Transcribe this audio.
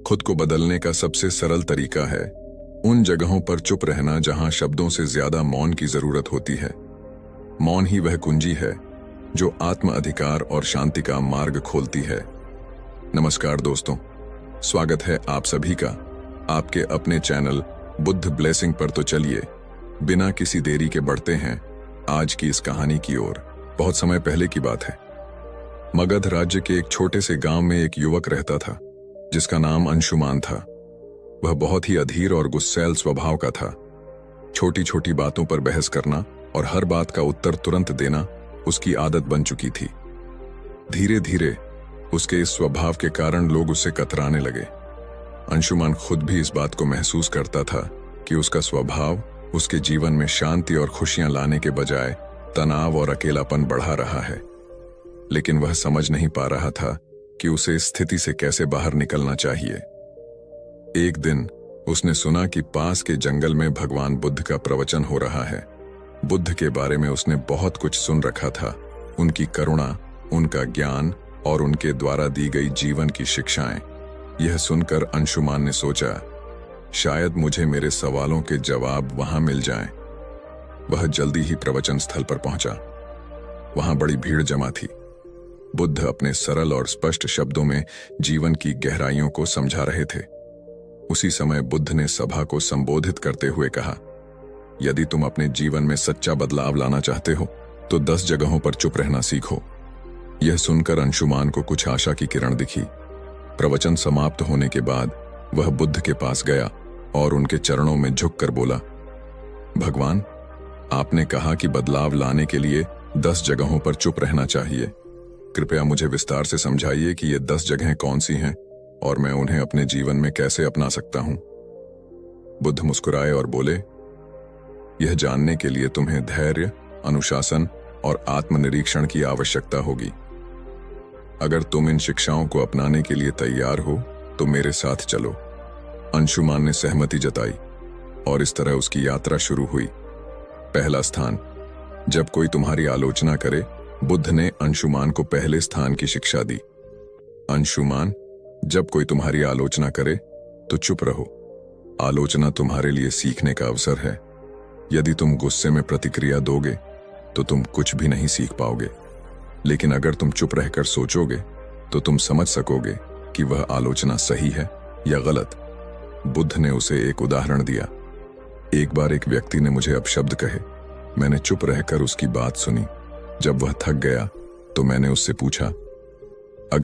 खुद को बदलने का सबसे सरल तरीका है उन जगहों पर चुप रहना जहां शब्दों से ज्यादा मौन की जरूरत होती है। मौन ही वह कुंजी है जो आत्म अधिकार और शांति का मार्ग खोलती है। नमस्कार दोस्तों, स्वागत है आप सभी का आपके अपने चैनल बुद्ध ब्लेसिंग पर। तो चलिए बिना किसी देरी के बढ़ते हैं आज की इस कहानी की ओर। बहुत समय पहले की बात है। मगध राज्य के एक छोटे से गांव में एक युवक रहता था जिसका नाम अंशुमान था। वह बहुत ही अधीर और गुस्सैल स्वभाव का था। छोटी छोटी बातों पर बहस करना और हर बात का उत्तर तुरंत देना उसकी आदत बन चुकी थी। धीरे धीरे उसके इस स्वभाव के कारण लोग उससे कतराने लगे। अंशुमान खुद भी इस बात को महसूस करता था कि उसका स्वभाव उसके जीवन में शांति और खुशियां लाने के बजाय तनाव और अकेलापन बढ़ा रहा है। लेकिन वह समझ नहीं पा रहा था कि उसे इस स्थिति से कैसे बाहर निकलना चाहिए। एक दिन उसने सुना कि पास के जंगल में भगवान बुद्ध का प्रवचन हो रहा है। बुद्ध के बारे में उसने बहुत कुछ सुन रखा था। उनकी करुणा, उनका ज्ञान और उनके द्वारा दी गई जीवन की शिक्षाएं। यह सुनकर अंशुमान ने सोचा, शायद मुझे मेरे सवालों के जवाब वहां मिल जाएं। वह जल्दी ही प्रवचन स्थल पर पहुंचा। वहां बड़ी भीड़ जमा थी। बुद्ध अपने सरल और स्पष्ट शब्दों में जीवन की गहराइयों को समझा रहे थे। उसी समय बुद्ध ने सभा को संबोधित करते हुए कहा, यदि तुम अपने जीवन में सच्चा बदलाव लाना चाहते हो तो 10 जगहों पर चुप रहना सीखो। यह सुनकर अंशुमान को कुछ आशा की किरण दिखी। प्रवचन समाप्त होने के बाद वह बुद्ध के पास गया और उनके चरणों में झुककर बोला, भगवान, आपने कहा कि बदलाव लाने के लिए 10 जगहों पर चुप रहना चाहिए। कृपया मुझे विस्तार से समझाइए कि ये 10 जगहें कौन सी हैं और मैं उन्हें अपने जीवन में कैसे अपना सकता हूं। बुद्ध मुस्कुराए और बोले, यह जानने के लिए तुम्हें धैर्य, अनुशासन और आत्मनिरीक्षण की आवश्यकता होगी। अगर तुम इन शिक्षाओं को अपनाने के लिए तैयार हो तो मेरे साथ चलो। अंशुमान ने सहमति जताई और इस तरह उसकी यात्रा शुरू हुई। पहला स्थान, जब कोई तुम्हारी आलोचना करे। बुद्ध ने अंशुमान को पहले स्थान की शिक्षा दी। अंशुमान, जब कोई तुम्हारी आलोचना करे तो चुप रहो। आलोचना तुम्हारे लिए सीखने का अवसर है। यदि तुम गुस्से में प्रतिक्रिया दोगे तो तुम कुछ भी नहीं सीख पाओगे। लेकिन अगर तुम चुप रहकर सोचोगे तो तुम समझ सकोगे कि वह आलोचना सही है या गलत। बुद्ध ने उसे एक उदाहरण दिया। एक बार एक व्यक्ति ने मुझे अपशब्द कहे। मैंने चुप रहकर उसकी बात सुनी। जब वह थक गया तो मैंने उससे पूछा,